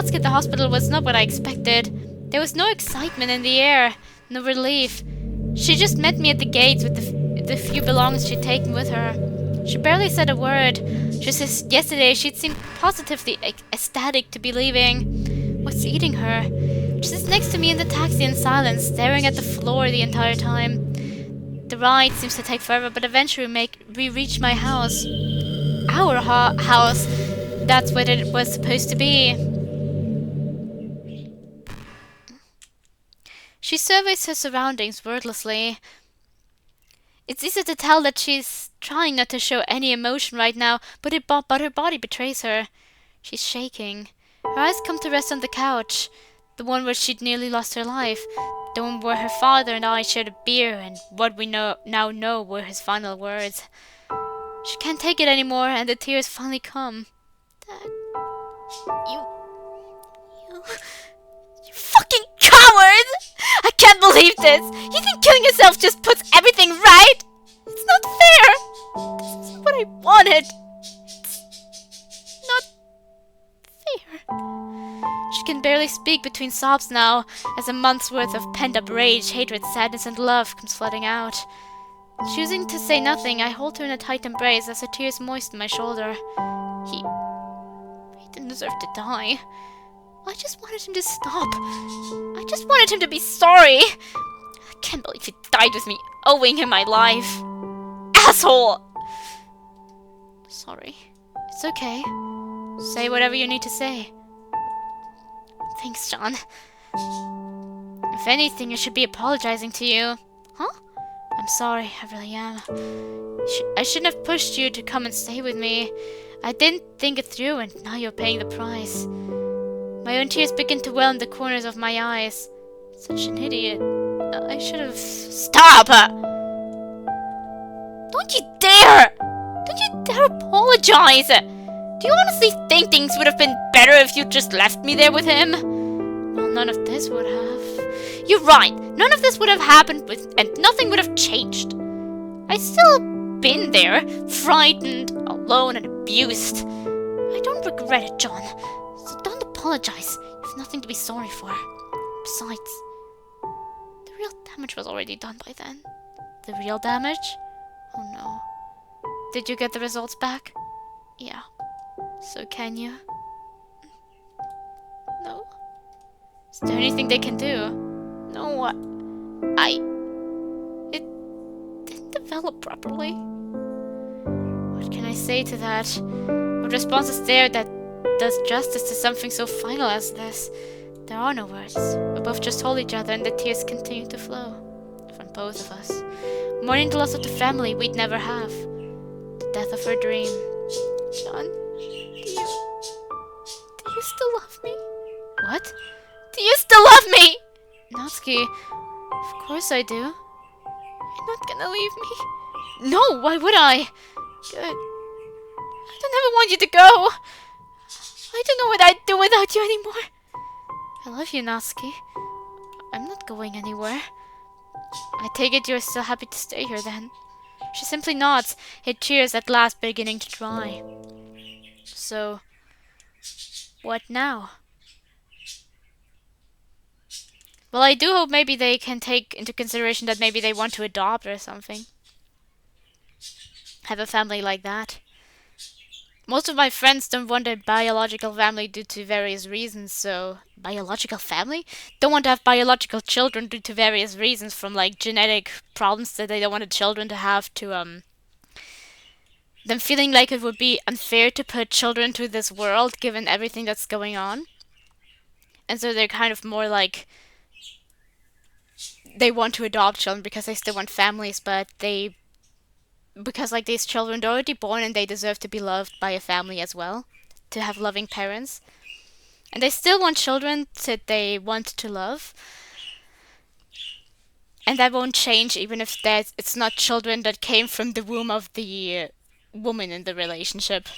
Natsuki at the hospital was not what I expected. There was no excitement in the air, no relief. She just met me at the gates with the few belongings she'd taken with her. She barely said a word. Just as yesterday, she'd seemed positively ecstatic to be leaving. What's eating her? She sits next to me in the taxi in silence, staring at the floor the entire time. The ride seems to take forever, but eventually we reach my house. Our house. That's what it was supposed to be. She surveys her surroundings wordlessly. It's easy to tell that she's trying not to show any emotion right now, but her body betrays her. She's shaking. Her eyes come to rest on the couch, the one where she'd nearly lost her life, the one where her father and I shared a beer, and what we now know were his final words. She can't take it anymore, and the tears finally come. Dad, you fucking coward! I can't believe this! You think killing yourself just puts everything right? It's not fair! This isn't what I wanted! It's not fair. She can barely speak between sobs now, as a month's worth of pent-up rage, hatred, sadness, and love comes flooding out. Choosing to say nothing, I hold her in a tight embrace as her tears moisten my shoulder. He didn't deserve to die. I just wanted him to stop. I just wanted him to be sorry. I can't believe he died with me owing him my life. Asshole! Sorry. It's okay. Say whatever you need to say. Thanks, John. If anything, I should be apologizing to you. Huh? I'm sorry, I really am. I shouldn't have pushed you to come and stay with me. I didn't think it through, and now you're paying the price. My own tears begin to well in the corners of my eyes. Such an idiot. I should have... Stop! Don't you dare! Don't you dare apologize! Do you honestly think things would have been better if you just left me there with him? Well, none of this would have. You're right. None of this would have happened and nothing would have changed. I'd still been there, frightened, alone, and abused. I don't regret it, John. So don't apologize. You've nothing to be sorry for. Besides, the real damage was already done by then. The real damage? Oh no. Did you get the results back? Yeah. So can you? No. Is there anything they can do? No, it didn't develop properly. What can I say to that? What response is there that does justice to something so final as this? There are no words. We both just hold each other and the tears continue to flow. From both of us. Mourning the loss of the family we'd never have. The death of her dream. John, do you still love me? What? Do you still love me? Natsuki, of course I do. You're not gonna leave me? No, why would I? Good. I don't ever want you to go. I don't know what I'd do without you anymore. I love you, Natsuki. I'm not going anywhere. I take it you're still happy to stay here then. She simply nods, her tears at last beginning to dry. So, what now? Well, I do hope maybe they can take into consideration that maybe they want to adopt or something. Have a family like that. Most of my friends don't want a biological family due to various reasons, so... Biological family? Don't want to have biological children due to various reasons, from like genetic problems that they don't want the children to have, to them feeling like it would be unfair to put children into this world given everything that's going on. And so they're kind of more like... They want to adopt children because they still want families, but they... Because like these children are already born and they deserve to be loved by a family as well. To have loving parents. And they still want children that they want to love. And that won't change even if it's not children that came from the womb of the woman in the relationship.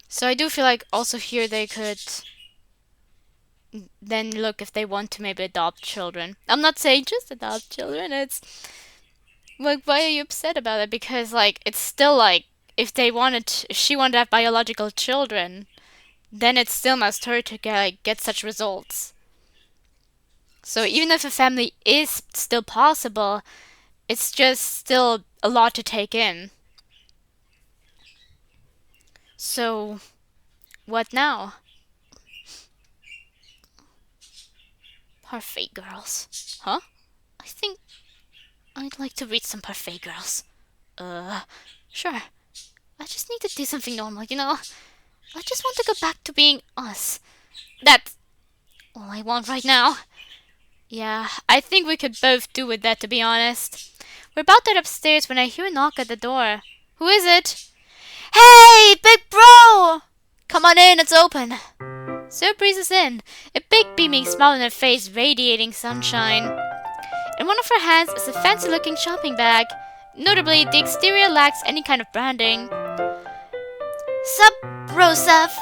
So I do feel like also here they could then look if they want to maybe adopt children. I'm not saying just adopt children, it's... Like, why are you upset about it? Because, like, it's still, like, if she wanted to have biological children, then it still must hurt to get such results. So even if a family is still possible, it's just still a lot to take in. So, what now? Parfait girls. Huh? I think I'd like to read some Parfait girls. Sure. I just need to do something normal, you know? I just want to go back to being us. That's all I want right now. Yeah, I think we could both do with that, to be honest. We're about to head upstairs when I hear a knock at the door. Who is it? Hey, big bro! Come on in, it's open. Sarah breezes in, a big beaming smile on her face radiating sunshine. In one of her hands is a fancy-looking shopping bag. Notably, the exterior lacks any kind of branding. Sup, Rosef?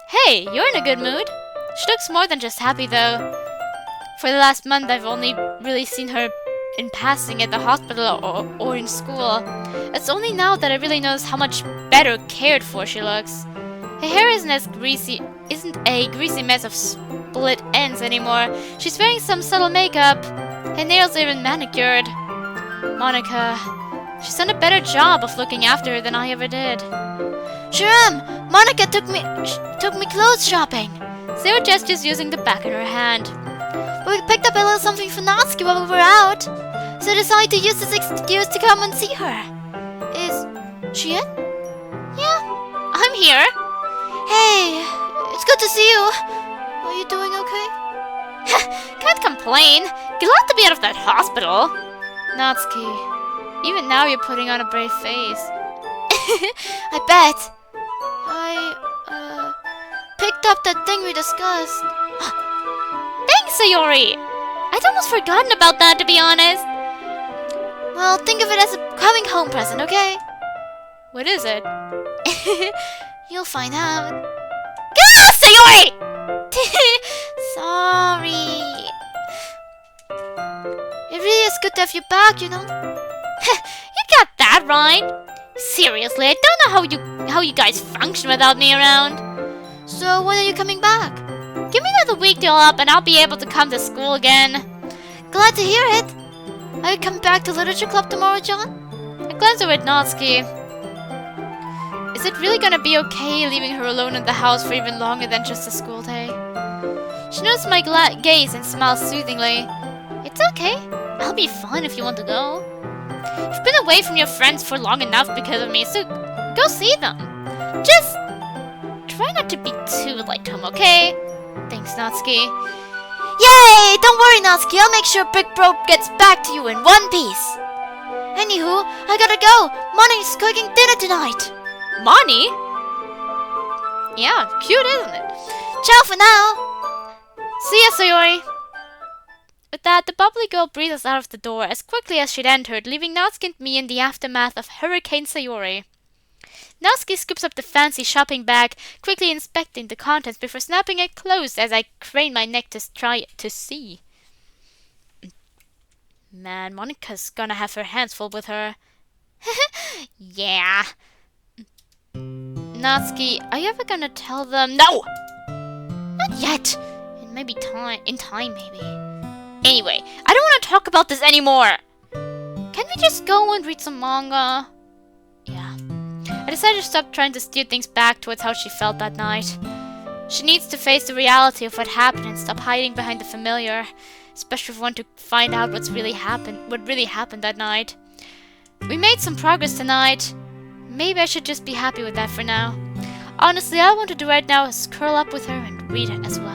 Hey, you're in a good mood. She looks more than just happy, though. For the last month, I've only really seen her in passing at the hospital or in school. It's only now that I really notice how much better cared for she looks. Her hair isn't a greasy mess of split ends anymore. She's wearing some subtle makeup. Her nails are even manicured. Monica, she's done a better job of looking after her than I ever did. Shuram, Monica took me clothes shopping. Sarah gestures using the bag in her hand. We picked up a little something for Natsuki while we were out, so I decided to use this excuse to come and see her. Is she in? Yeah, I'm here. Hey, it's good to see you. Are you doing okay? Can't complain. Glad to be out of that hospital. Natsuki, even now you're putting on a brave face. I bet. I picked up that thing we discussed. Thanks, Sayori! I'd almost forgotten about that, to be honest. Well, think of it as a coming home present, okay? What is it? You'll find out. Gah, Sayori! Sorry. It really is good to have you back, you know? You got that right. Seriously, I don't know how you guys function without me around. So, when are you coming back? Give me another week to heal up and I'll be able to come to school again. Glad to hear it. Are you coming back to literature club tomorrow, John? I glance over at Natsuki. Is it really gonna be okay leaving her alone in the house for even longer than just a school day? She notices my gaze and smiles soothingly. It's okay. I'll be fine if you want to go. You've been away from your friends for long enough because of me, so go see them. Just try not to be too late to him, okay? Thanks, Natsuki. Yay! Don't worry, Natsuki. I'll make sure Big Bro gets back to you in one piece. Anywho, I gotta go. Money's cooking dinner tonight. Money? Yeah, cute, isn't it? Ciao for now. See ya, Sayori. With that, the bubbly girl breezes out of the door as quickly as she'd entered, leaving Natsuki and me in the aftermath of Hurricane Sayori. Natsuki scoops up the fancy shopping bag, quickly inspecting the contents before snapping it closed as I crane my neck to try to see. Man, Monica's gonna have her hands full with her. Yeah. Natsuki, are you ever gonna tell them? No! Not yet. In time, maybe. Anyway, I don't want to talk about this anymore. Can we just go and read some manga? Yeah. I decided to stop trying to steer things back towards how she felt that night. She needs to face the reality of what happened and stop hiding behind the familiar, especially if we want to find out what really happened that night. We made some progress tonight. Maybe I should just be happy with that for now. Honestly, all I want to do right now is curl up with her and read it as well.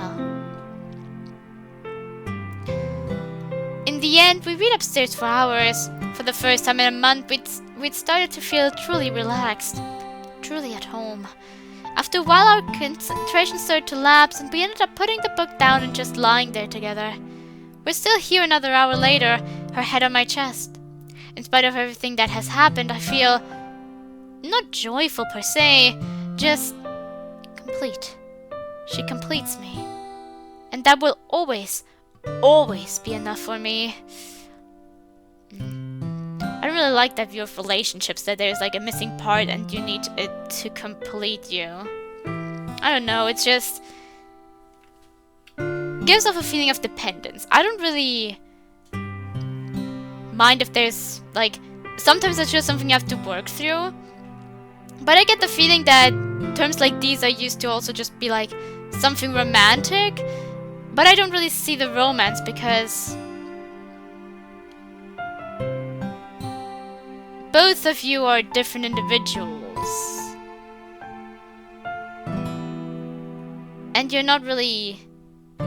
In the end, we read upstairs for hours. For the first time in a month, we'd started to feel truly relaxed, truly at home. After a while, our concentration started to lapse, and we ended up putting the book down and just lying there together. We're still here another hour later, her head on my chest. In spite of everything that has happened, I feel not joyful per se, just complete. She completes me. And that will always be enough for me. I don't really like that view of relationships, that there's like a missing part and you need it to complete you. I don't know, it's just gives off a feeling of dependence. I don't really mind if there's like, sometimes it's just something you have to work through, but I get the feeling that terms like these are used to also just be like something romantic, but I don't really see the romance because both of you are different individuals and you're not really,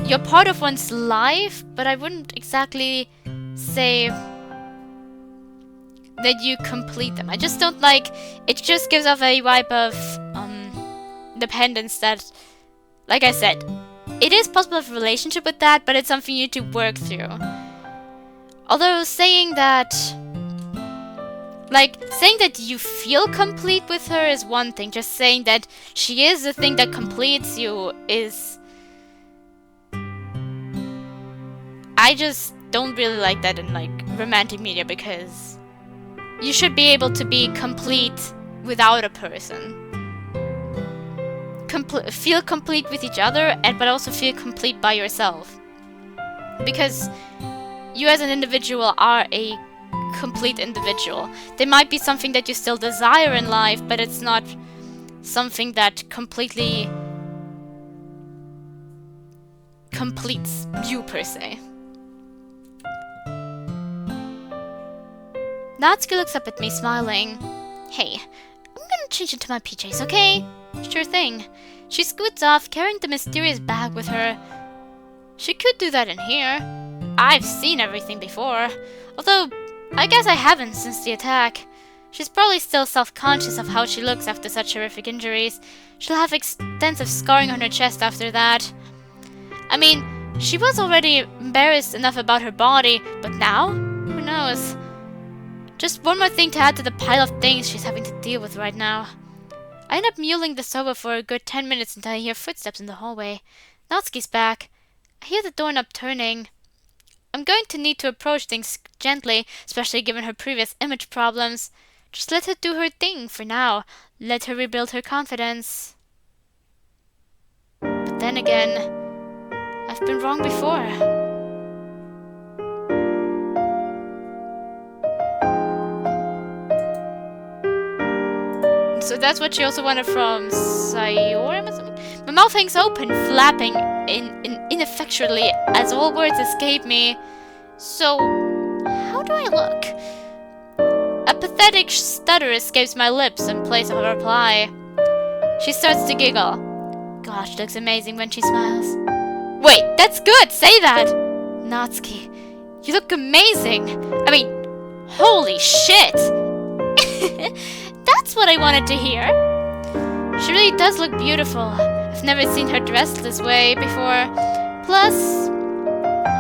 you're part of one's life, but I wouldn't exactly say that you complete them. I just don't like, it just gives off a vibe of dependence that, like I said, it is possible to have a relationship with that, but it's something you need to work through. Although saying that you feel complete with her is one thing, just saying that she is the thing that completes you is... I just don't really like that in like romantic media, because you should be able to be complete without a person. Feel complete with each other, but also feel complete by yourself. Because you as an individual are a complete individual. There might be something that you still desire in life, but it's not something that completely completes you per se. Natsuki looks up at me, smiling. Hey, I'm gonna change into my PJs, okay? Sure thing. She scoots off, carrying the mysterious bag with her. She could do that in here. I've seen everything before. Although, I guess I haven't since the attack. She's probably still self-conscious of how she looks after such horrific injuries. She'll have extensive scarring on her chest after that. I mean, she was already embarrassed enough about her body, but now? Who knows? Just one more thing to add to the pile of things she's having to deal with right now. I end up mulling the sofa for a good 10 minutes until I hear footsteps in the hallway. Natsuki's back. I hear the doorknob turning. I'm going to need to approach things gently, especially given her previous image problems. Just let her do her thing for now. Let her rebuild her confidence. But then again, I've been wrong before. So that's what she also wanted from Sayori or something? My mouth hangs open, flapping ineffectually as all words escape me. So, how do I look? A pathetic stutter escapes my lips in place of a reply. She starts to giggle. Gosh, she looks amazing when she smiles. Wait, that's good! Say that! Natsuki, you look amazing! I mean, holy shit! That's what I wanted to hear. She really does look beautiful. I've never seen her dressed this way before. Plus,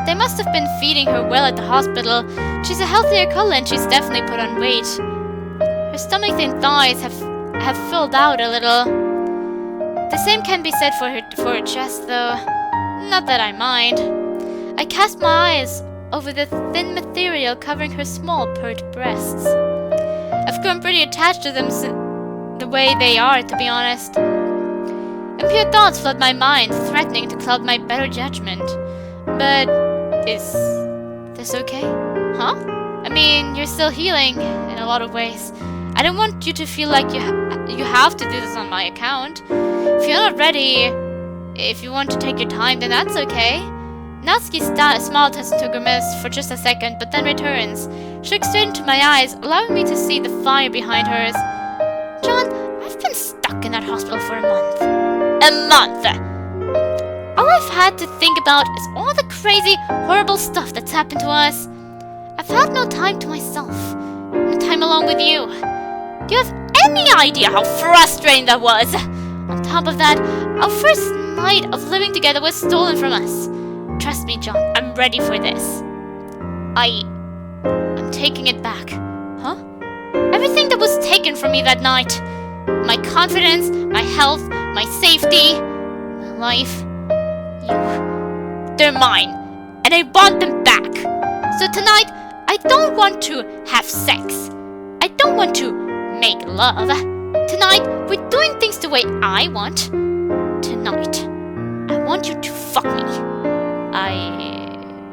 they must have been feeding her well at the hospital. She's a healthier color and she's definitely put on weight. Her stomach and thighs have filled out a little. The same can be said for her chest, though. Not that I mind. I cast my eyes over the thin material covering her small, pert breasts. I've grown pretty attached to them the way they are, to be honest. Impure thoughts flood my mind, threatening to cloud my better judgment. But is this okay? Huh? I mean, you're still healing in a lot of ways. I don't want you to feel like you have to do this on my account. If you're not ready, if you want to take your time, then that's okay. Natsuki's smile turns into a grimace for just a second, but then returns. She looks straight into my eyes, allowing me to see the fire behind hers. John, I've been stuck in that hospital for a month. A month! All I've had to think about is all the crazy, horrible stuff that's happened to us. I've had no time to myself. No time alone with you. Do you have any idea how frustrating that was? On top of that, our first night of living together was stolen from us. Trust me, John, I'm ready for this. I'm taking it back. Huh? Everything that was taken from me that night. My confidence, my health, my safety, my life. They're mine. And I want them back. So tonight, I don't want to have sex. don't want to make love. Tonight, we're doing things the way I want. Tonight, I want you to fuck me.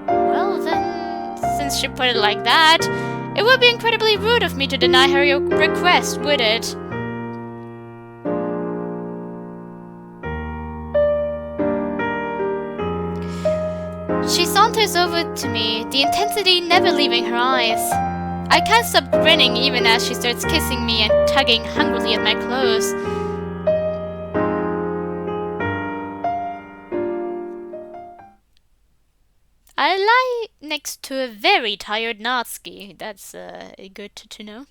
Well then, since she put it like that, it would be incredibly rude of me to deny her your request, would it? She saunters over to me, the intensity never leaving her eyes. I can't stop grinning even as she starts kissing me and tugging hungrily at my clothes. I lie next to a very tired Natsuki. That's good to know.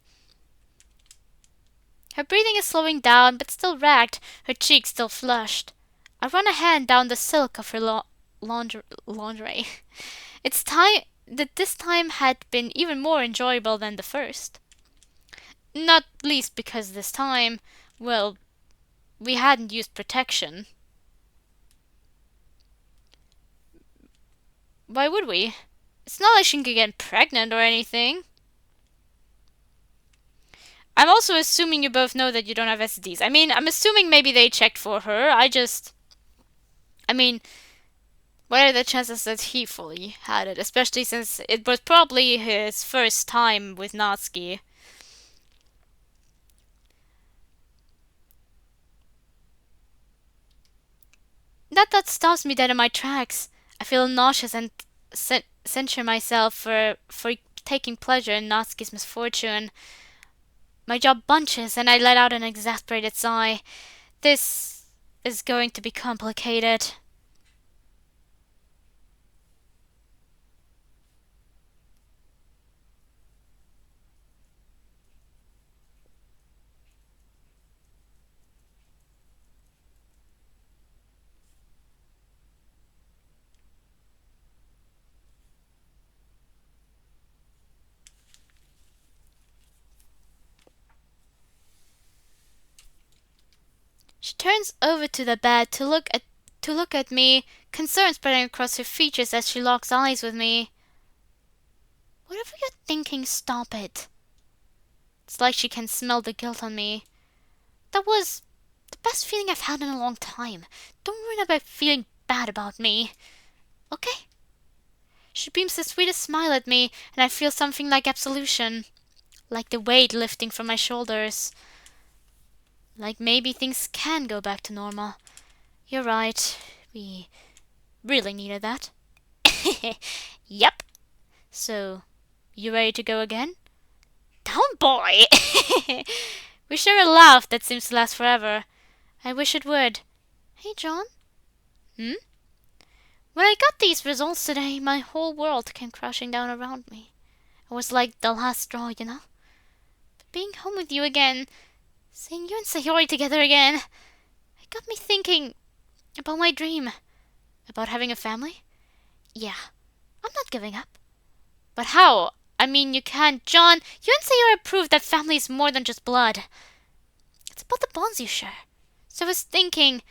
Her breathing is slowing down, but still ragged, her cheeks still flushed. I run a hand down the silk of her lingerie. It's time that this time had been even more enjoyable than the first. Not least because this time, well, we hadn't used protection. Why would we? It's not like she can get pregnant or anything. I'm also assuming you both know that you don't have STDs. I mean, I'm assuming maybe they checked for her. I mean, what are the chances that he fully had it? Especially since it was probably his first time with Natsuki. That stops me dead in my tracks. I feel nauseous and censure myself for taking pleasure in Natsuki's misfortune. My jaw bunches and I let out an exasperated sigh. This is going to be complicated. She turns over to the bed to look at me, concern spreading across her features as she locks eyes with me. Whatever you're thinking, stop it. It's like she can smell the guilt on me. That was the best feeling I've had in a long time. Don't worry about feeling bad about me. Okay? She beams the sweetest smile at me, and I feel something like absolution. Like the weight lifting from my shoulders. Like maybe things can go back to normal. You're right. We really needed that. Yep. So, you ready to go again? Down, boy! We share a laugh that seems to last forever. I wish it would. Hey, John? Hmm? When I got these results today, my whole world came crashing down around me. It was like the last straw, you know? But being home with you again, seeing you and Sayori together again, it got me thinking about my dream. About having a family. Yeah, I'm not giving up. But how? I mean, you can't. John, you and Sayori proved that family is more than just blood. It's about the bonds you share. So I was thinking,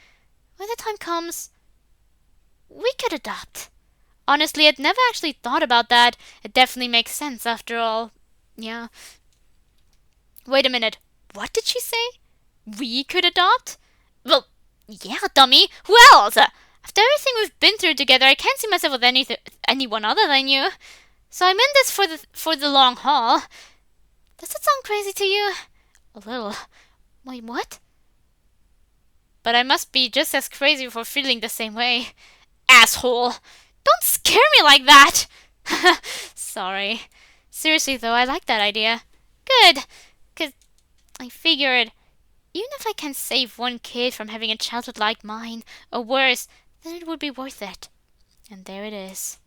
when the time comes, we could adopt. Honestly, I'd never actually thought about that. It definitely makes sense after all. Yeah. Wait a minute. What did she say? We could adopt? Well, yeah, dummy. Who else? After everything we've been through together, I can't see myself with anyone other than you. So I'm in this for the long haul. Does that sound crazy to you? A little. Wait, what? But I must be just as crazy for feeling the same way. Asshole! Don't scare me like that! Sorry. Seriously though, I like that idea. Good. 'Cause I figured, even if I can save one kid from having a childhood like mine, or worse, then it would be worth it. And there it is.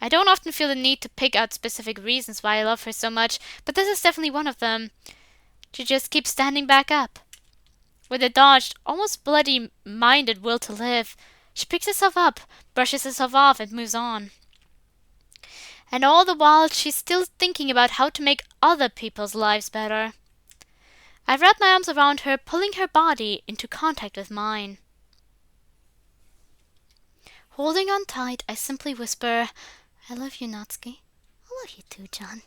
I don't often feel the need to pick out specific reasons why I love her so much, but this is definitely one of them. She just keeps standing back up. With a dogged, almost bloody-minded will to live, she picks herself up, brushes herself off, and moves on. And all the while, she's still thinking about how to make other people's lives better. I wrap my arms around her, pulling her body into contact with mine. Holding on tight, I simply whisper, I love you, Natsuki. I love you too, John.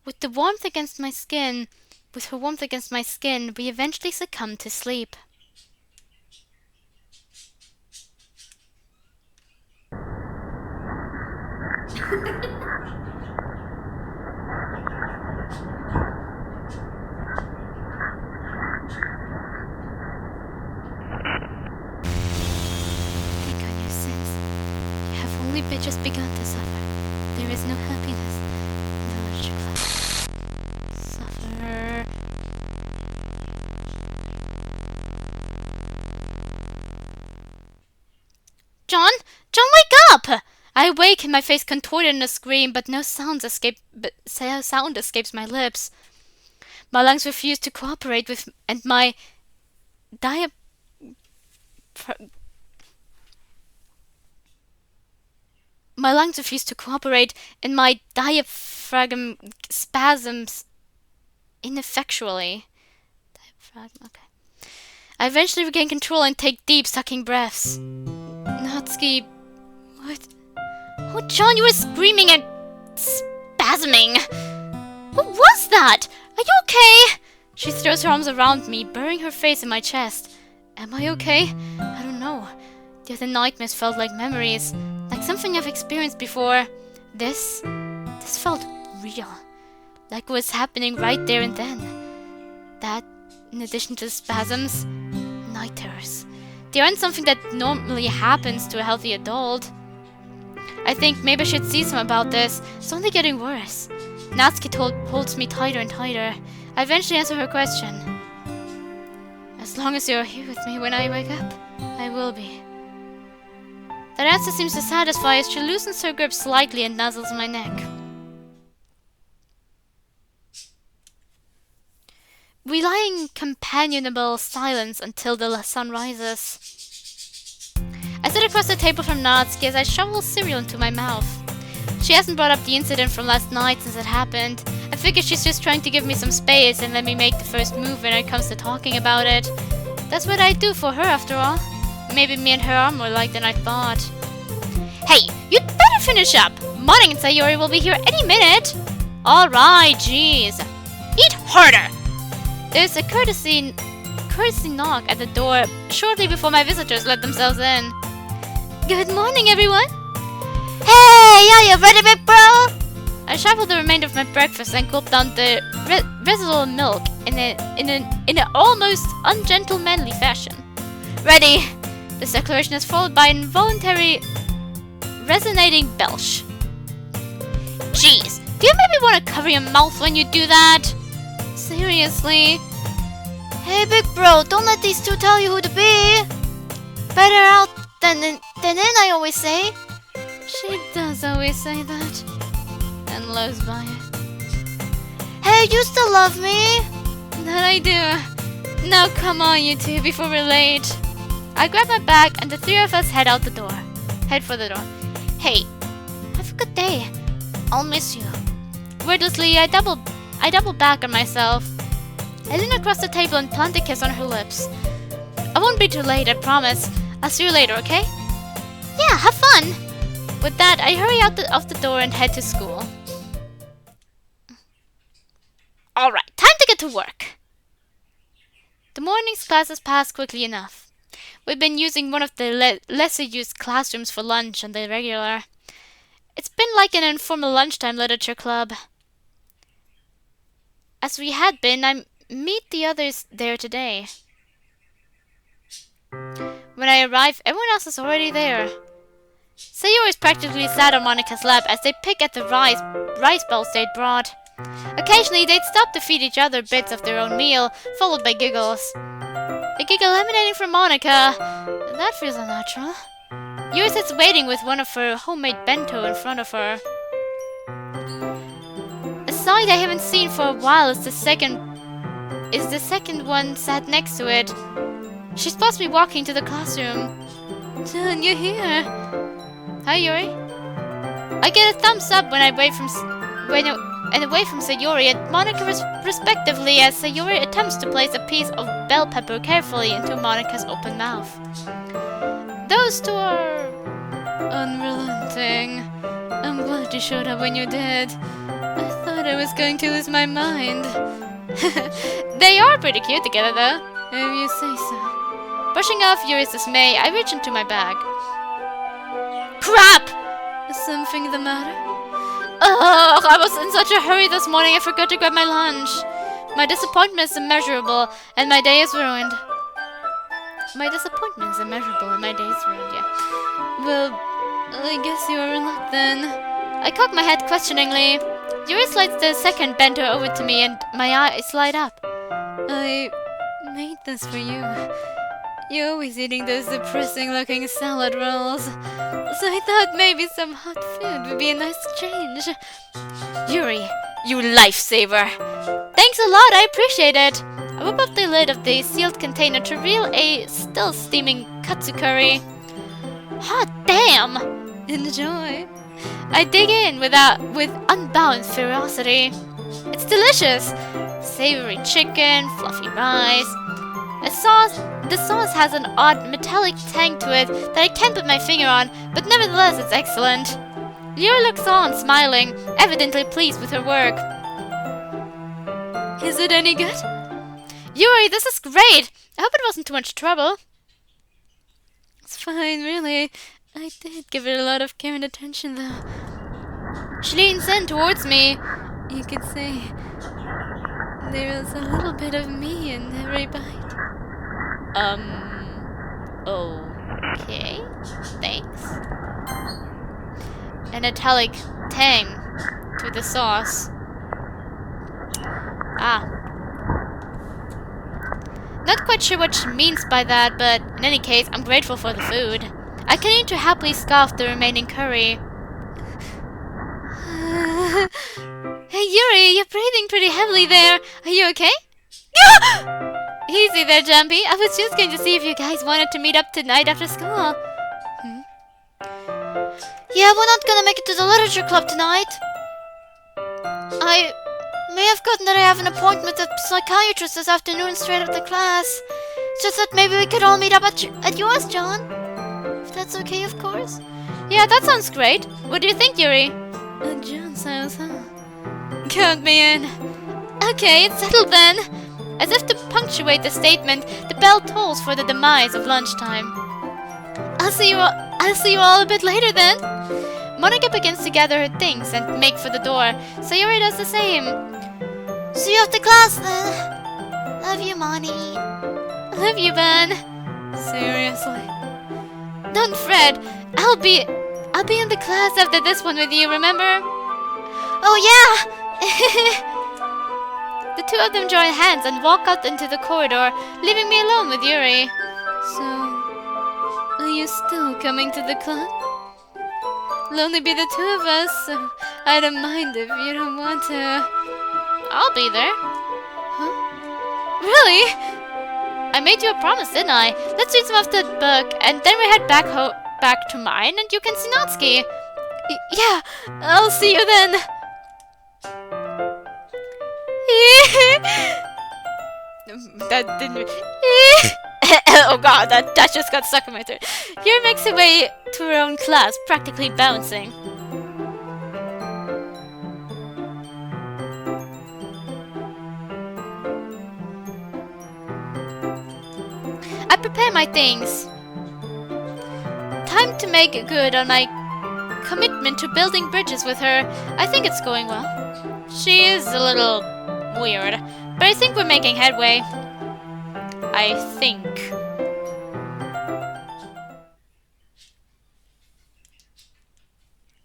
With the warmth against my skin, With her warmth against my skin, we eventually succumbed to sleep. Think on your sins. You have only just begun to suffer. There is no happiness in the literature class. Suffer. John? John, wake up! I awake and my face contorted in a scream, but no sound escapes my lips. My lungs refuse to cooperate with, and my lungs refuse to cooperate, and my diaphragm spasms ineffectually. Okay. I eventually regain control and take deep, sucking breaths. Natsuki, what? Oh, John, you were screaming and spasming. What was that? Are you okay? She throws her arms around me, burying her face in my chest. Am I okay? I don't know. The other nightmares felt like memories, like something I've experienced before. This felt real, like it was happening right there and then. That, in addition to the spasms, night terrors. They aren't something that normally happens to a healthy adult. I think maybe I should see some about this. It's only getting worse. Natsuki holds me tighter and tighter. I eventually answer her question. As long as you're here with me when I wake up, I will be. That answer seems to satisfy as she loosens her grip slightly and nuzzles my neck. We lie in companionable silence until the sun rises. I sit across the table from Natsuki as I shovel cereal into my mouth. She hasn't brought up the incident from last night since it happened. I figure she's just trying to give me some space and let me make the first move when it comes to talking about it. That's what I do for her after all. Maybe me and her are more alike than I thought. Hey, you'd better finish up! Monik and Sayori will be here any minute! Alright, jeez. Eat harder! There's a courtesy knock at the door shortly before my visitors let themselves in. Good morning, everyone! Hey, are you ready, big bro? I shoveled the remainder of my breakfast and gulped down the residual milk in an almost ungentlemanly fashion. Ready! This declaration is followed by an involuntary resonating belch. Jeez, do you maybe want to cover your mouth when you do that? Seriously? Hey, big bro, don't let these two tell you who to be. Better out than in, I always say. She does always say that. And loves by it. Hey, you still love me? That I do. Now come on, you two, before we're late. I grab my bag and the three of us head for the door. Hey, have a good day. I'll miss you. Wordlessly, I double back on myself. I lean across the table and plant a kiss on her lips. I won't be too late, I promise. I'll see you later, okay? Yeah, have fun! With that, I hurry out of the door and head to school. Alright, time to get to work. The morning's classes passed quickly enough. We've been using one of the lesser used classrooms for lunch on the regular. It's been like an informal lunchtime literature club. As we had been, I meet the others there today. When I arrive, everyone else is already there. Sayori is practically sat on Monika's lap as they pick at the rice balls they'd brought. Occasionally, they'd stop to feed each other bits of their own meal, followed by giggles. A giggle emanating from Monika. That feels unnatural. Yuri sits waiting with one of her homemade bento in front of her. A sight I haven't seen for a while is the second one sat next to it. She spots me walking to the classroom. Dylan, you're here. Hi, Yuri. I get a thumbs up when I away from Sayori and Monika respectively as Sayori attempts to place a piece of bell pepper carefully into Monika's open mouth. Those two are unrelenting. I'm glad you showed up when you did. I thought I was going to lose my mind. They are pretty cute together, though. If you say so. Brushing off Yuri's dismay, I reach into my bag. Crap! Is something the matter? Ugh, I was in such a hurry this morning I forgot to grab my lunch. My disappointment is immeasurable, and my day is ruined. My disappointment is immeasurable, and my day is ruined, yeah. Well, I guess you are in luck then. I cock my head questioningly. Yuri slides the second bento over to me, and my eyes light up. I made this for you. You're always eating those depressing-looking salad rolls. So I thought maybe some hot food would be a nice change. Yuri, you lifesaver. Thanks a lot, I appreciate it. I whip up the lid of the sealed container to reveal a still steaming katsu curry. Hot damn! Enjoy. I dig in with unbounded ferocity. It's delicious. Savory chicken, fluffy rice. The sauce has an odd metallic tang to it that I can't put my finger on, but nevertheless it's excellent. Yuri looks on, smiling, evidently pleased with her work. Is it any good? Yuri, this is great! I hope it wasn't too much trouble. It's fine, really. I did give it a lot of care and attention, though. She leans in towards me. You could say there is a little bit of me in every bite. Okay. Thanks. An italic tang to the sauce. Not quite sure what she means by that, but in any case, I'm grateful for the food. I continue to happily scoff the remaining curry. Hey Yuri, you're breathing pretty heavily there. Are you okay? Easy there, Jumpy. I was just going to see if you guys wanted to meet up tonight after school. Yeah, we're not gonna make it to the literature club tonight. I may have forgotten that I have an appointment with a psychiatrist this afternoon straight after class. Just thought maybe we could all meet up at yours, John. If that's okay, of course. Yeah, that sounds great. What do you think, Yuri? John's house, huh? Count me in. Okay, it's settled then. As if to punctuate the statement, the bell tolls for the demise of lunchtime. I'll see you all a bit later then. Monica begins to gather her things and make for the door. Sayori does the same. See you after class then. Love you, Moni. Love you, Ben. Seriously. Don't fret. I'll be in the class after this one with you, remember? Oh yeah! The two of them join hands and walk out into the corridor, leaving me alone with Yuri. So, are you still coming to the club? It'll only be the two of us, so I don't mind if you don't want to. I'll be there. Huh? Really? I made you a promise, didn't I? Let's read some of the book, and then we head back to mine, and you can see Natsuki. Yeah, I'll see you then. That didn't. Oh god, that just got stuck in my throat. Yuri makes her way to her own class, practically bouncing. I prepare my things. Time to make good on my commitment to building bridges with her. I think it's going well. She is a little weird, but I think we're making headway. I think.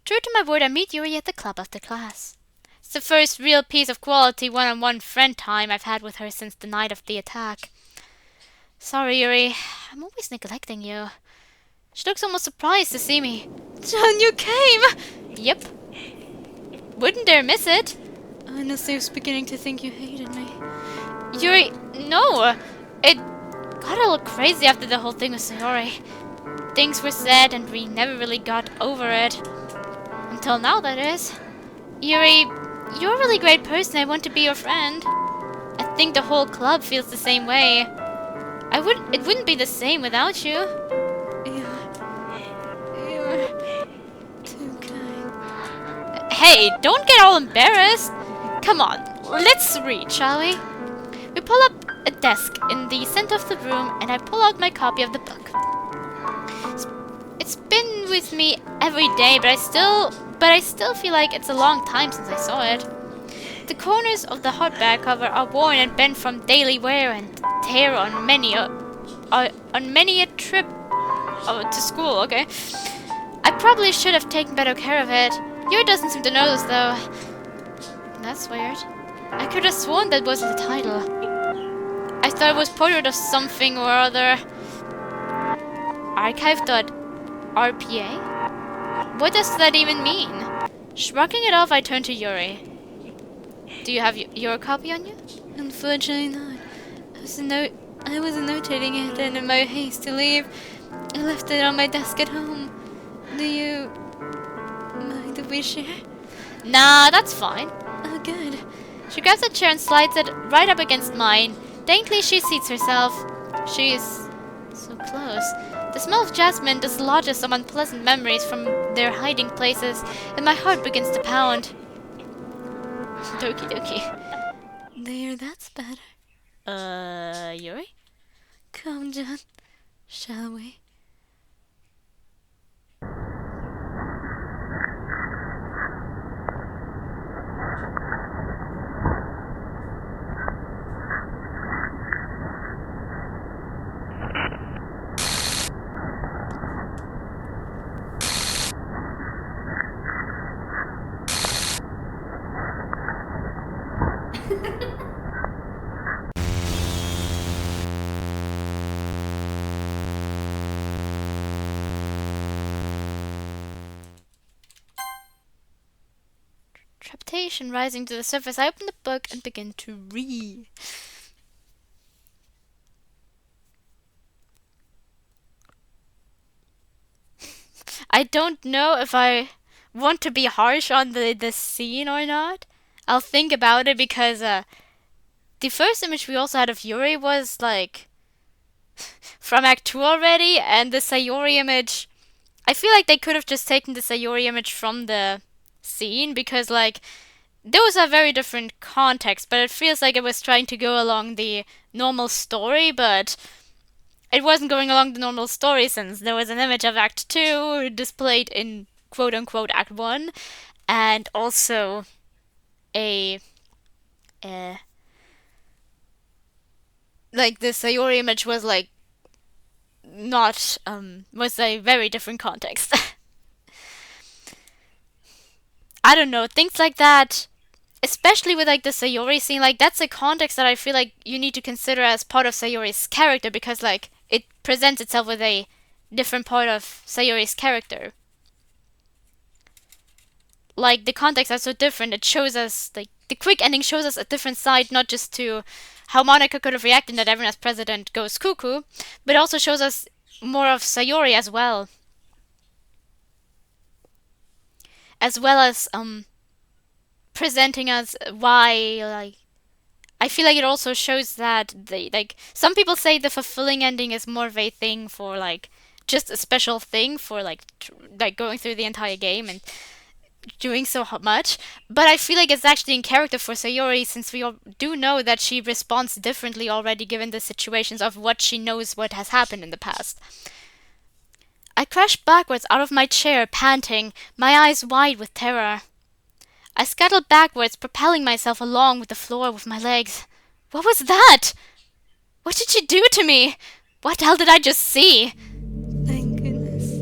True to my word, I meet Yuri at the club after class. It's the first real piece of quality one-on-one friend time I've had with her since the night of the attack. Sorry, Yuri. I'm always neglecting you. She looks almost surprised to see me. John, you came! Yep. Wouldn't dare miss it. Honestly, I was beginning to think you hated me. Yuri, no! It got a little crazy after the whole thing with Sayori. Things were said and we never really got over it. Until now, that is. Yuri, you're a really great person. I want to be your friend. I think the whole club feels the same way. It wouldn't be the same without you. You're too kind. Hey, don't get all embarrassed. Come on, let's read, shall we? We pull up a desk in the center of the room, and I pull out my copy of the book. It's been with me every day, but I still feel like it's a long time since I saw it. The corners of the hardback cover are worn and bent from daily wear and tear on many a trip to school. Okay, I probably should have taken better care of it. Yuri doesn't seem to notice though. That's weird. I could have sworn that wasn't the title. I thought it was portrait of something or other. Archive.rpa? What does that even mean? Shrugging it off, I turn to Yuri. Do you have your copy on you? Unfortunately not. I was notating it, and in my haste to leave, I left it on my desk at home. Do you mind if we share? Nah, that's fine. Oh, good. She grabs a chair and slides it right up against mine. Daintily, she seats herself. She's so close. The smell of jasmine dislodges some unpleasant memories from their hiding places, and my heart begins to pound. Doki Doki. There, that's better. Yuri? Come, John. Shall we? Trepidation rising to the surface, I open the book and begin to read. I don't know if I want to be harsh on the scene or not. I'll think about it because the first image we also had of Yuri was like from Act 2 already, and the Sayori image, I feel like they could have just taken the Sayori image from the scene because like those are very different contexts, but it feels like it was trying to go along the normal story, but it wasn't going along the normal story since there was an image of Act 2 displayed in quote-unquote Act 1, and also like the Sayori image was like not was a very different context. I don't know, things like that, especially with like the Sayori scene, like that's a context that I feel like you need to consider as part of Sayori's character because like it presents itself with a different part of Sayori's character. Like the contexts are so different, it shows us like the quick ending shows us a different side, not just to how Monica could have reacted that everyone as president goes cuckoo, but also shows us more of Sayori as well. As well as presenting us why like I feel like it also shows that the like some people say the fulfilling ending is more of a thing for like just a special thing for like like going through the entire game and doing so much, but I feel like it's actually in character for Sayori since we all do know that she responds differently already given the situations of what she knows what has happened in the past. I crashed backwards out of my chair, panting, my eyes wide with terror. I scuttled backwards, propelling myself along with the floor with my legs. What was that? What did she do to me? What the hell did I just see? Thank goodness.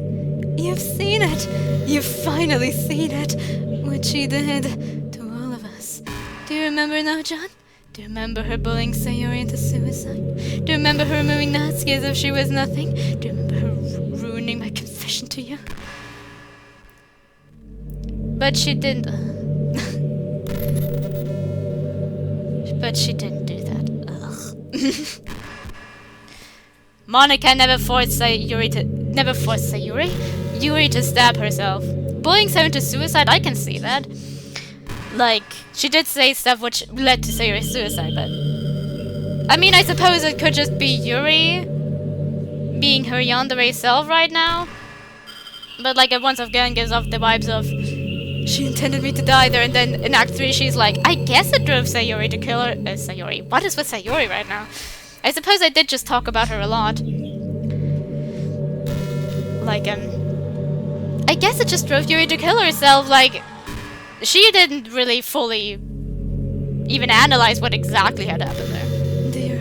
You've seen it. You've finally seen it. What she did to all of us. Do you remember now, John? Do you remember her bullying Sayori into suicide? Do you remember her removing Natsuki as if she was nothing? Do you remember her ruining my confession to you? But she didn't. But she didn't do that. Ugh. Monica never forced Yuri to stab herself. Bullying someone to suicide, I can see that. Like, she did say stuff which led to Sayori's suicide, but I mean, I suppose it could just be Yuri being her yandere self right now. But like, it once again gives off the vibes of She intended me to die there, and then in Act 3 she's like, I guess it drove Sayori to kill her. Sayori. What is with Sayori right now? I suppose I did just talk about her a lot. Like, I guess it just drove Yuri to kill herself. Like, she didn't really fully even analyze what exactly had happened there. Do you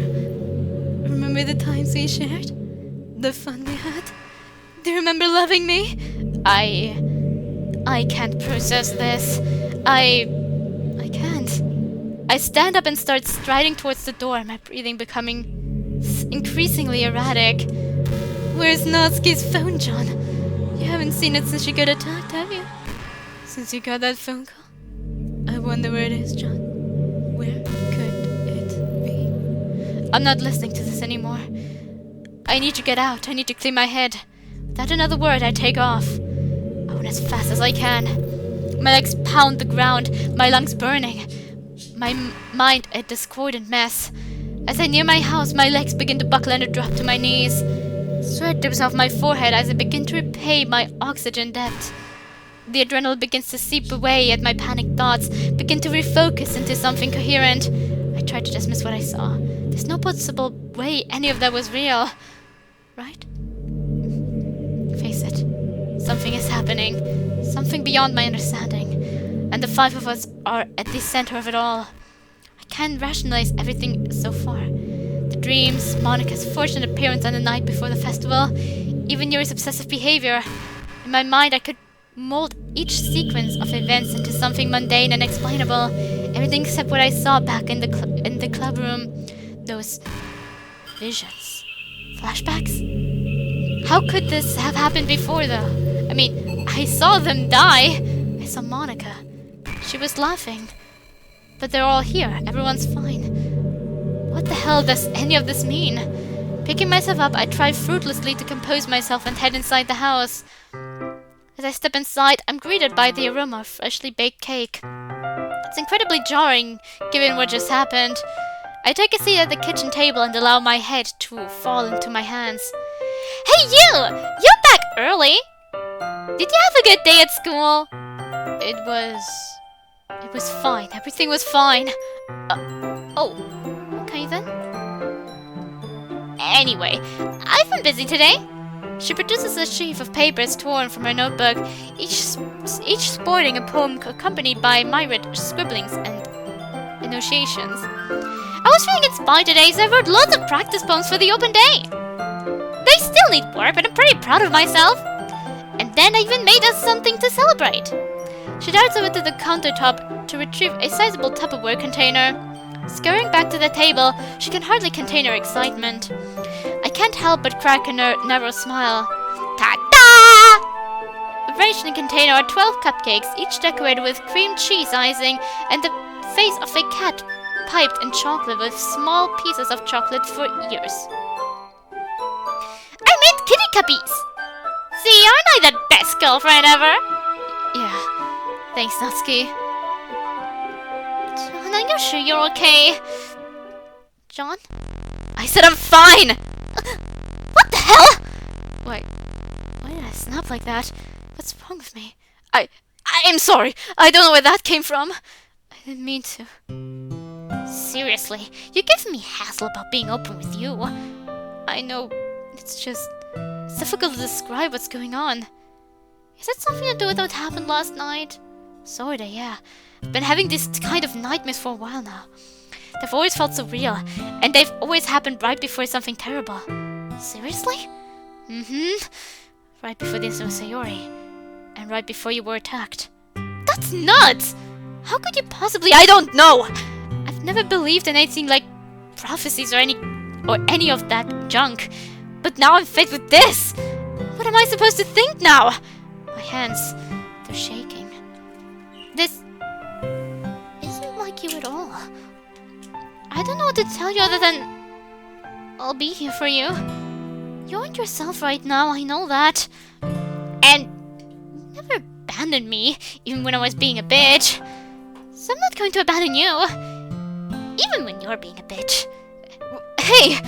remember the times we shared? The fun we had? Do you remember loving me? I can't process this. I can't. I stand up and start striding towards the door, my breathing becoming increasingly erratic. Where's Natsuki's phone, John? You haven't seen it since she got attacked, have you? Since you got that phone call? I wonder where it is, John. Where could it be? I'm not listening to this anymore. I need to get out. I need to clear my head. Without another word, I take off. I run as fast as I can. My legs pound the ground, my lungs burning. My mind a discordant mess. As I near my house, my legs begin to buckle and I drop to my knees. Sweat drips off my forehead as I begin to repay my oxygen debt. The adrenaline begins to seep away and my panicked thoughts begin to refocus into something coherent. I try to dismiss what I saw. There's no possible way any of that was real. Right? Face it. Something is happening. Something beyond my understanding. And the five of us are at the center of it all. I can't rationalize everything so far. The dreams, Monica's fortunate appearance on the night before the festival, even Yuri's obsessive behavior. In my mind, I could mold each sequence of events into something mundane and explainable. Everything except what I saw back in the club room. Those visions. Flashbacks? How could this have happened before, though? I mean, I saw them die. I saw Monica. She was laughing. But they're all here. Everyone's fine. What the hell does any of this mean? Picking myself up, I try fruitlessly to compose myself and head inside the house. As I step inside, I'm greeted by the aroma of freshly baked cake. It's incredibly jarring, given what just happened. I take a seat at the kitchen table and allow my head to fall into my hands. Hey you! You're back early! Did you have a good day at school? It was fine. Everything was fine. Oh, okay then. Anyway, I've been busy today. She produces a sheaf of papers torn from her notebook, each sporting a poem accompanied by myriad scribblings and enunciations. I was feeling inspired today, so I wrote lots of practice poems for the open day. They still need work, but I'm pretty proud of myself. And then I even made us something to celebrate. She darts over to the countertop to retrieve a sizable Tupperware container. Scurrying back to the table, she can hardly contain her excitement. I can't help but crack a narrow smile. Ta-da! Arranged in a container are 12 cupcakes, each decorated with cream cheese icing and the face of a cat piped in chocolate with small pieces of chocolate for ears. I made kitty cuppies! See, aren't I the best girlfriend ever? Yeah, thanks, Natsuki. John, are you sure you're okay? John? I said I'm fine! What the hell? Why did I snap like that? What's wrong with me? I'm sorry. I don't know where that came from. I didn't mean to. Seriously, you're giving me hassle about being open with you. I know, it's difficult to describe what's going on. Is it something to do with what happened last night? Sorta, yeah. I've been having these kind of nightmares for a while now. They've always felt so real, and they've always happened right before something terrible. Seriously? Mm-hmm. Right before the incident with Sayori. And right before you were attacked. That's nuts! How could you possibly— I don't know! I've never believed in anything like prophecies or any of that junk. But now I'm faced with this! What am I supposed to think now? My hands, they're shaking. This isn't like you at all. I don't know what to tell you other than I'll be here for you. You aren't yourself right now, I know that. And you never abandoned me, even when I was being a bitch. So I'm not going to abandon you, even when you're being a bitch. Hey!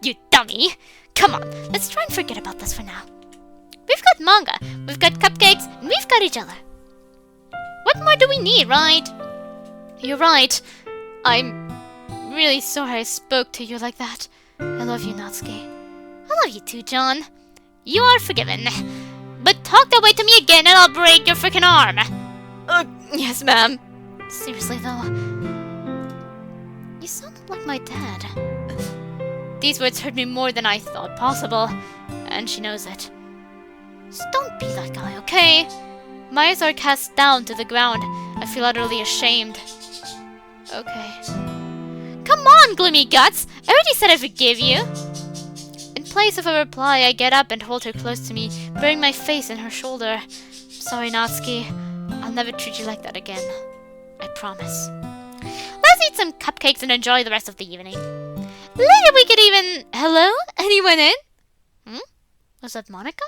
You dummy! Come on, let's try and forget about this for now. We've got manga, we've got cupcakes, and we've got each other. What more do we need, right? You're right. I'm really sorry I spoke to you like that. I love you, Natsuki. I love you too, John. You are forgiven. But talk that way to me again and I'll break your freaking arm. Yes, ma'am. Seriously, though. You sounded like my dad. These words hurt me more than I thought possible. And she knows it. Just don't be that guy, okay? My eyes are cast down to the ground. I feel utterly ashamed. Okay. Come on, gloomy guts! I already said I forgive you! In place of a reply, I get up and hold her close to me, burying my face in her shoulder. Sorry, Natsuki. I'll never treat you like that again. I promise. Let's eat some cupcakes and enjoy the rest of the evening. Later we could even... Hello? Anyone in? Was that Monica?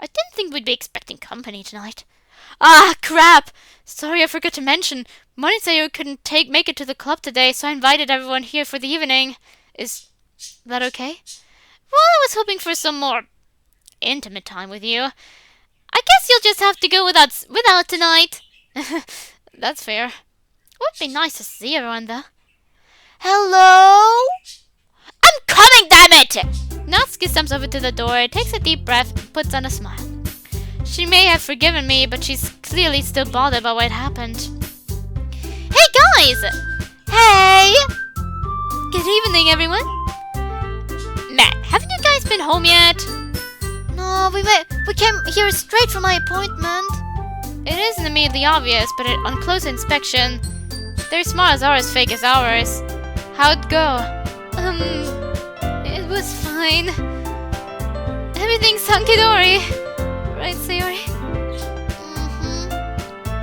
I didn't think we'd be expecting company tonight. Ah, crap! Sorry, I forgot to mention. Monica said you couldn't make it to the club today, so I invited everyone here for the evening. Is that okay? Well, I was hoping for some more intimate time with you. I guess you'll just have to go without tonight. That's fair. It would be nice to see everyone, though. Hello? I'm coming, damn it! Natsuki steps over to the door, takes a deep breath, and puts on a smile. She may have forgiven me, but she's clearly still bothered by what happened. Hey, guys! Hey! Good evening, everyone. Matt, haven't you guys been home yet? No, we came here straight from my appointment. It isn't immediately obvious, but on close inspection, they're smart as ours, fake as ours. How'd go? It was fine. Everything's hunky-dory. Right, Sayori?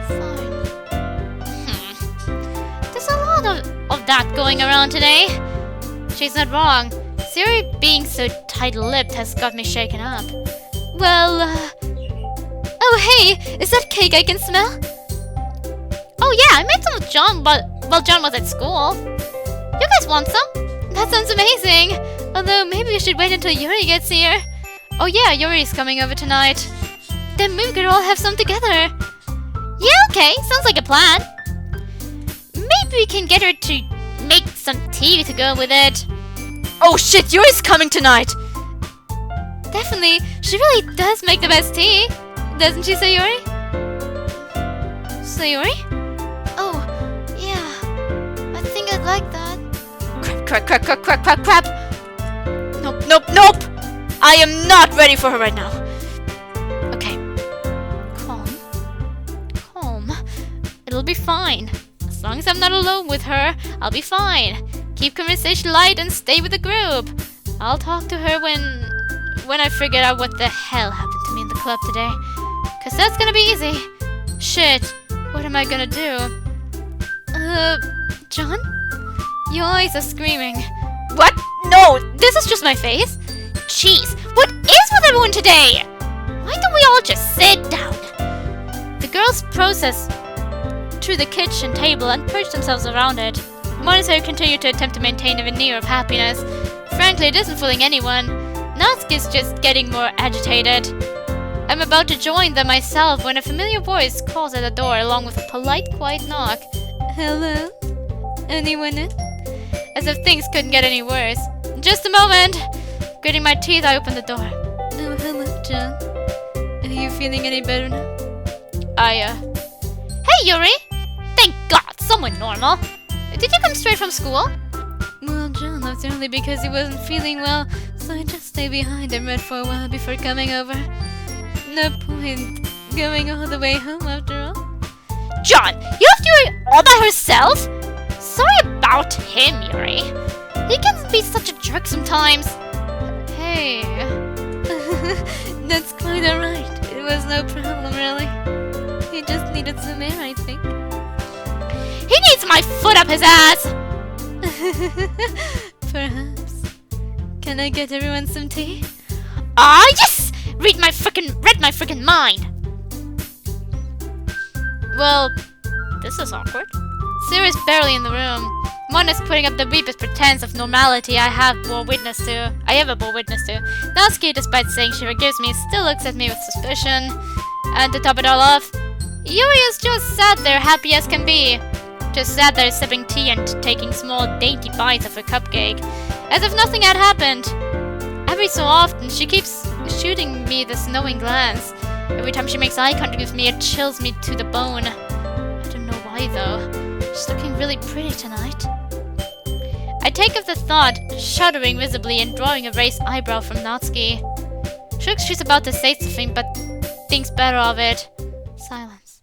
Fine. There's a lot of that going around today. She's not wrong. Sayori being so tight-lipped has got me shaken up. Well, oh hey, is that cake I can smell? Oh yeah, I made some with John while John was at school. You guys want some? That sounds amazing. Although maybe we should wait until Yuri gets here. Oh yeah, Yuri's coming over tonight. Then maybe we could all have some together. Yeah, okay, sounds like a plan. Maybe we can get her to make some tea to go with it. Oh shit, Yuri's coming tonight! Definitely, she really does make the best tea. Doesn't she, Sayori? Sayori? Oh, yeah. I think I'd like that. Crap. Nope. I am not ready for her right now. Okay. Calm. It'll be fine. As long as I'm not alone with her, I'll be fine. Keep conversation light and stay with the group. I'll talk to her when I figure out what the hell happened to me in the club today. 'Cause that's gonna be easy. Shit. What am I gonna do? John? Your eyes are screaming. What? No, this is just my face. Jeez, what is with everyone today? Why don't we all just sit down? The girls process through the kitchen table and perch themselves around it. Monica continued to attempt to maintain a veneer of happiness. Frankly, it isn't fooling anyone. Natsuki's just getting more agitated. I'm about to join them myself when a familiar voice calls at the door along with a polite, quiet knock. Hello? Anyone in? As if things couldn't get any worse. Just a moment! Gritting my teeth, I opened the door. Oh, hello, John. Are you feeling any better now? Hey, Yuri! Thank God, someone normal. Did you come straight from school? Well, John left early because he wasn't feeling well, so I just stayed behind and read for a while before coming over. No point going all the way home after all. John, you left Yuri all by herself? Sorry about him, Yuri. He can be such a jerk sometimes. Hey. That's quite alright. It was no problem, really. He just needed some air, I think. He needs my foot up his ass! Perhaps. Can I get everyone some tea? Ah, yes! Read my frickin' mind! Well, this is awkward. Sayori's barely in the room. Mona's putting up the weakest pretense of normality I ever bore witness to. Natsuki, despite saying she forgives me, still looks at me with suspicion. And to top it all off, Yuri is just sat there happy as can be. Just sat there sipping tea and taking small dainty bites of her cupcake, as if nothing had happened. Every so often, she keeps shooting me this knowing glance. Every time she makes eye contact with me, it chills me to the bone. I don't know why though. She's looking really pretty tonight. I take up the thought, shuddering visibly and drawing a raised eyebrow from Natsuki. She looks she's about to say something, but thinks better of it. Silence.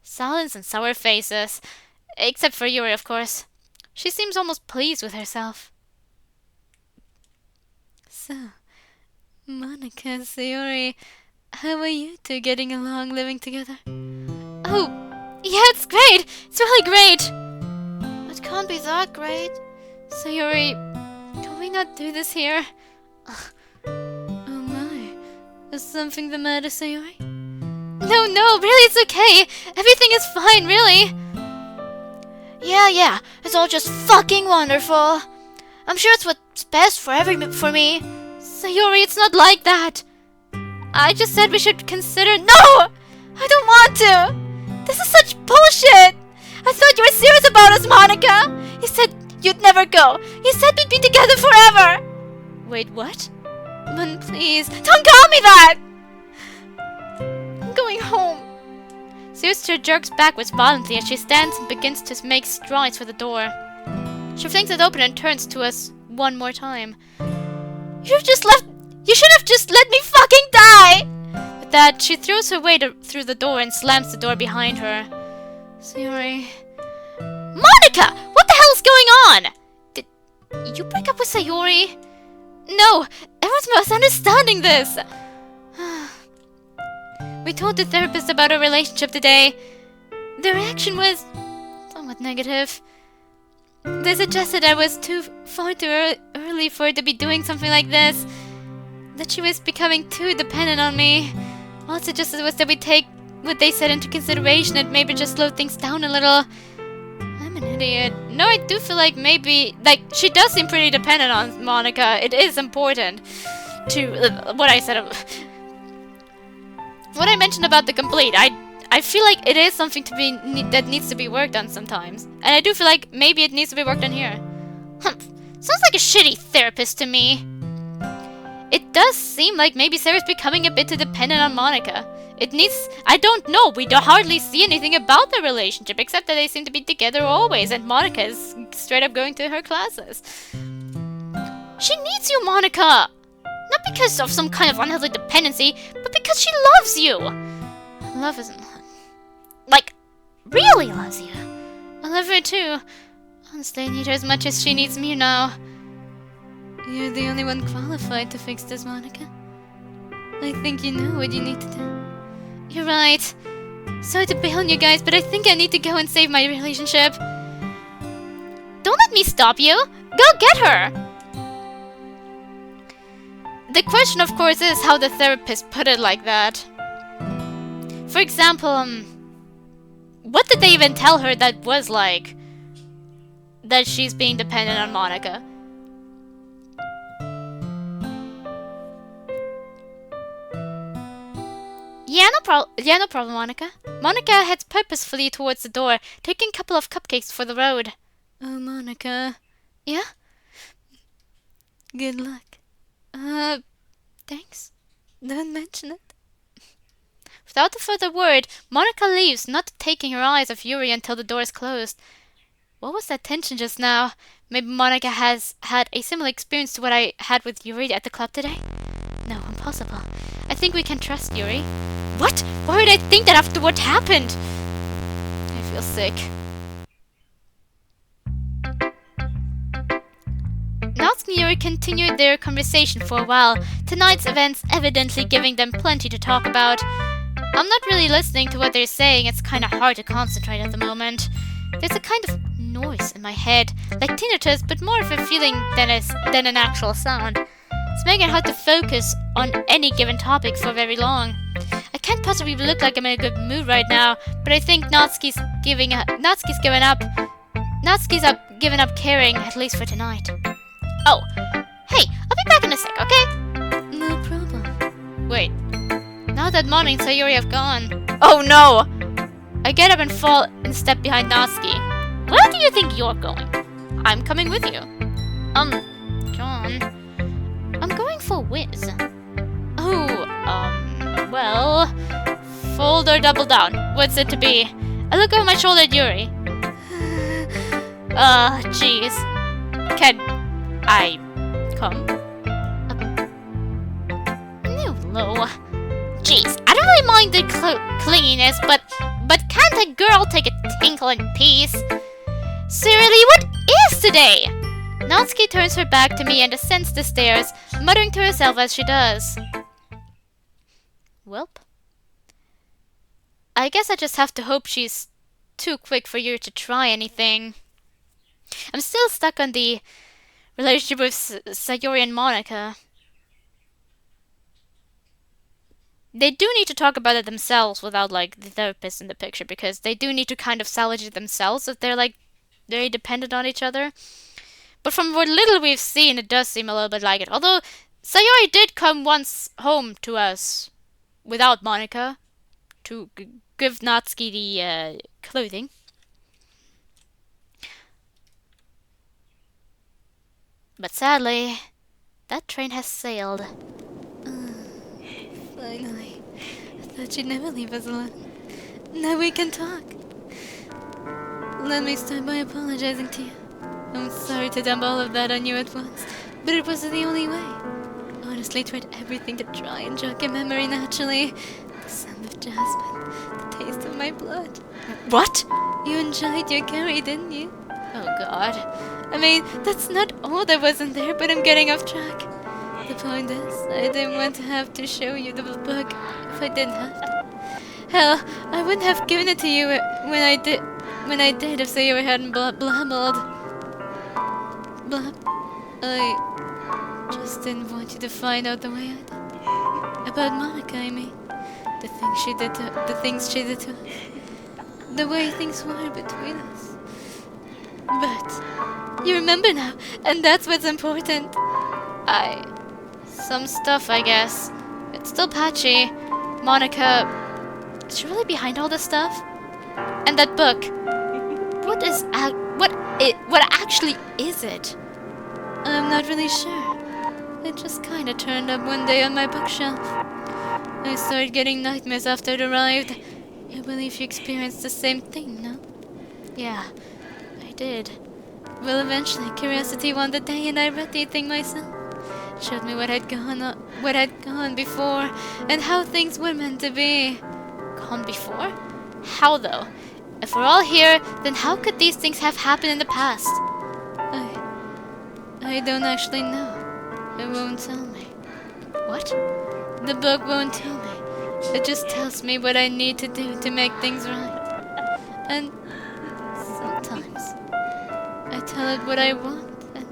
Silence and sour faces. Except for Yuri, of course. She seems almost pleased with herself. So, Monika, Sayori, how are you two getting along living together? Oh, yeah, it's great! It's really great! It can't be that great. Sayori, can we not do this here? Oh my, is something the matter, Sayori? No, really, it's okay. Everything is fine, really. Yeah, it's all just fucking wonderful. I'm sure it's what's best for me. Sayori, it's not like that. I just said we should consider— No! I don't want to! This is such bullshit! I thought you were serious about us, Monika! You said you'd never go. You said we'd be together forever! Wait, what? Man, please, don't call me that! I'm going home. Sayori jerks backwards violently as she stands and begins to make strides for the door. She flings it open and turns to us one more time. You should have just let me fucking die! With that, she throws her weight through the door and slams the door behind her. Sayori... Monika! What the hell is going on? Did you break up with Sayori? No! Everyone's misunderstanding this! We told the therapist about our relationship today. The reaction was somewhat negative. They suggested I was too early for her to be doing something like this. That she was becoming too dependent on me. All it suggested was that we take what they said into consideration and maybe just slow things down a little. I'm an idiot. No, I do feel like maybe... she does seem pretty dependent on Monika. It is important to... what I said... what I mentioned about the complete. I feel like it is something that needs to be worked on sometimes. And I do feel like maybe it needs to be worked on here. Sounds like a shitty therapist to me. It does seem like maybe Sarah's becoming a bit too dependent on Monika. I don't know, we hardly see anything about their relationship, except that they seem to be together always, and Monika is straight up going to her classes. She needs you, Monika! Not because of some kind of unhealthy dependency, but because she loves you! Love isn't... really loves you. I love her too. Honestly, I need her as much as she needs me now. You're the only one qualified to fix this, Monika. I think you know what you need to do. You're right. Sorry to bail on you guys, but I think I need to go and save my relationship. Don't let me stop you! Go get her! The question, of course, is how the therapist put it like that. For example, what did they even tell her that was like... that she's being dependent on Monika? Yeah, no problem, Monika. Monika heads purposefully towards the door, taking a couple of cupcakes for the road. Oh, Monika. Yeah? Good luck. Thanks. Don't mention it. Without a further word, Monika leaves, not taking her eyes off Yuri until the door is closed. What was that tension just now? Maybe Monika has had a similar experience to what I had with Yuri at the club today? No, impossible. I think we can trust Yuri. What? Why would I think that after what happened? I feel sick. Natsuki and Yuri continued their conversation for a while, tonight's events evidently giving them plenty to talk about. I'm not really listening to what they're saying, it's kinda hard to concentrate at the moment. There's a kind of noise in my head, like tinnitus, but more of a feeling than an actual sound. It's making it hard to focus on any given topic for very long. I can't possibly look like I'm in a good mood right now, but I think Natsuki's given up. Natsuki's given up caring, at least for tonight. Oh, hey, I'll be back in a sec, okay? No problem. Wait, now that Mon and Sayori have gone... Oh no! I get up and fall and step behind Natsuki. Where do you think you're going? I'm coming with you. John... I'm going for Wiz. Oh, well... Fold or double down. What's it to be? I look over my shoulder at Yuri. Jeez. Can I come? No. Jeez, I don't really mind the clinginess, but can't a girl take a tinkle in peace? Seriously, what is today? Natsuki turns her back to me and ascends the stairs, muttering to herself as she does. Welp. I guess I just have to hope she's too quick for you to try anything. I'm still stuck on the relationship with Sayori and Monica. They do need to talk about it themselves without, like, the therapist in the picture, because they do need to kind of salvage it themselves if they're, like, very dependent on each other. But from what little we've seen, it does seem a little bit like it. Although, Sayori did come once home to us without Monica to give Natsuki the clothing. But sadly, that train has sailed. Finally. I thought you'd never leave us alone. Now we can talk. Let me start by apologizing to you. I'm sorry to dump all of that on you at once, but it wasn't the only way. Honestly, tried everything to try and jog your memory naturally. The sound of jasmine, the taste of my blood. What? You enjoyed your curry, didn't you? Oh god. I mean, that's not all that wasn't there, but I'm getting off track. The point is, I didn't want to have to show you the book if I didn't have to. Hell, I wouldn't have given it to you when I did if Sayori hadn't blabbled. I just didn't want you to find out the way I did. About Monica, I mean. The things she did to us. The way things were between us. But you remember now, and that's what's important. Some stuff, I guess. It's still patchy. Monica, is she really behind all this stuff? And that book. What actually is it? I'm not really sure. It just kinda turned up one day on my bookshelf. I started getting nightmares after it arrived. I believe you experienced the same thing, no? Yeah, I did. Well, eventually, curiosity won the day and I read the thing myself. Showed me what had gone before, and how things were meant to be. Gone before? How though? If we're all here, then how could these things have happened in the past? I don't actually know. It won't tell me. What? The book won't tell me. It just tells me what I need to do to make things right. And sometimes I tell it what I want, and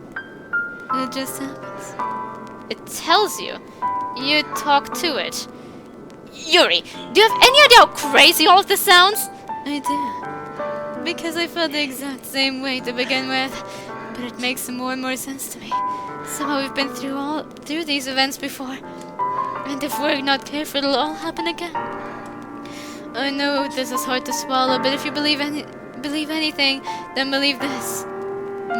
it just happens. It tells you. You talk to it. Yuri, do you have any idea how crazy all of this sounds? I do. Because I felt the exact same way to begin with. But it makes more and more sense to me. Somehow we've been through these events before. And if we're not careful, it'll all happen again. I know this is hard to swallow, but if you believe anything, then believe this.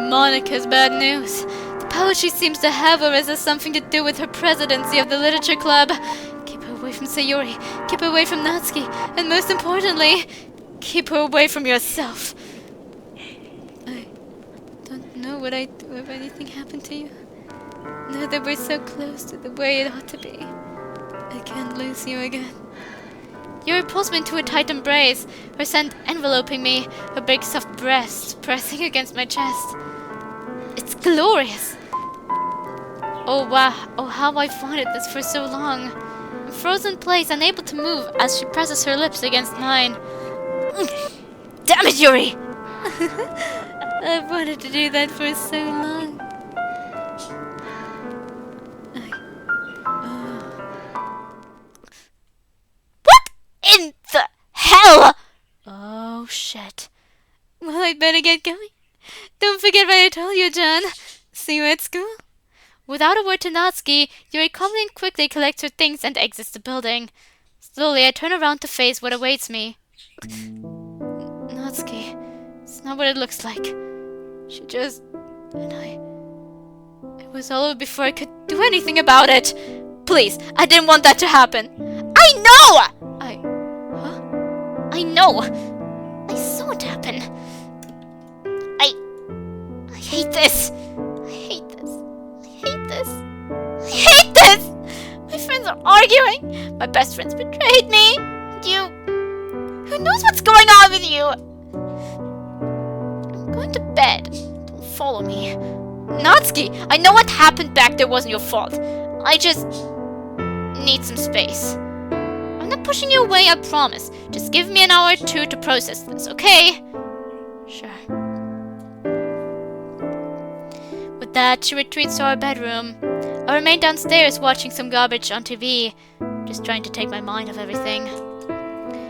Monica's bad news. The power she seems to have over us has something to do with her presidency of the literature club. Keep her away from Sayori. Keep her away from Natsuki. And most importantly, keep her away from yourself. I don't know what I'd do if anything happened to you. Now that we're so close to the way it ought to be, I can't lose you again. Yuri pulls me into a tight embrace, her scent enveloping me, her big soft breasts pressing against my chest. It's glorious! Oh wow, oh how I've wanted this for so long. I'm frozen in place, unable to move as she presses her lips against mine. Damn it, Yuri! I've wanted to do that for so long. What in the hell? Oh shit. Well, I'd better get going. Don't forget what I told you, John. See you at school? Without a word to Natsuki, Yuri calmly and quickly collects her things and exits the building. Slowly, I turn around to face what awaits me. Natsuki, it's not what it looks like. She just... and it was all over before I could do anything about it. Please, I didn't want that to happen. I know! I know! I saw it happen. I hate this. I hate this. I hate this. I hate this! My friends are arguing. My best friends betrayed me. You... who knows what's going on with you? I'm going to bed. Don't follow me. Natsuki, I know what happened back there wasn't your fault. I just... need some space. I'm not pushing you away, I promise. Just give me an hour or two to process this, okay? Sure. With that, she retreats to our bedroom. I remain downstairs watching some garbage on TV, just trying to take my mind off everything.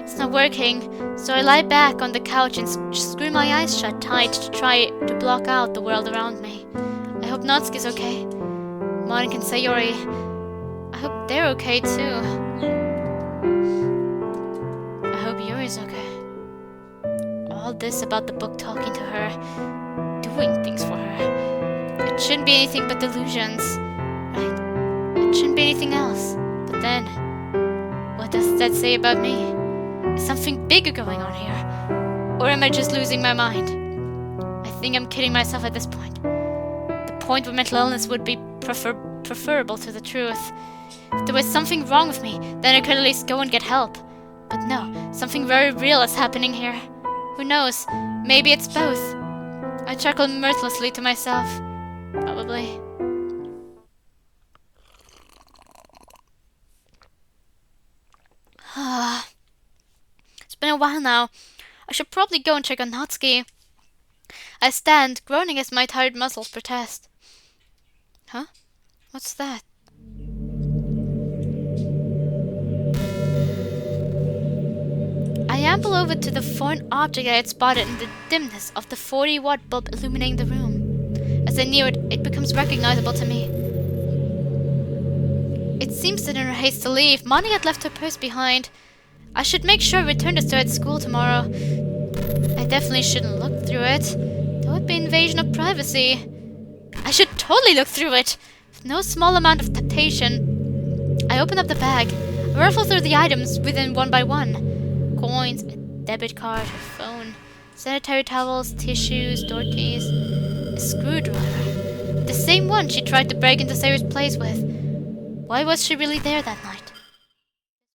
It's not working, so I lie back on the couch and screw my eyes shut tight to try to block out the world around me. I hope Natsuki's okay. Monica and Sayori, I hope they're okay too. I hope Yuri's okay. All this about the book talking to her, doing things for her. It shouldn't be anything but delusions, right? It shouldn't be anything else. But then, what does that say about me? Is something bigger going on here? Or am I just losing my mind? I think I'm kidding myself at this point. The point where mental illness would be preferable to the truth. If there was something wrong with me, then I could at least go and get help. But no, something very real is happening here. Who knows? Maybe it's both. I chuckle mirthlessly to myself. Probably. It's been a while now. I should probably go and check on Natsuki. I stand, groaning as my tired muscles protest. Huh? What's that? I amble over to the foreign object I had spotted in the dimness of the 40-watt bulb illuminating the room. As I near it, it becomes recognizable to me. It seems that in her haste to leave, Monica had left her purse behind. I should make sure I return this to her at school tomorrow. I definitely shouldn't look through it. That would be invasion of privacy. I should totally look through it. With no small amount of temptation. I open up the bag. I ruffle through the items within one by one. Coins, a debit card, her phone, sanitary towels, tissues, door keys, a screwdriver. The same one she tried to break into Sayori's place with. Why was she really there that night?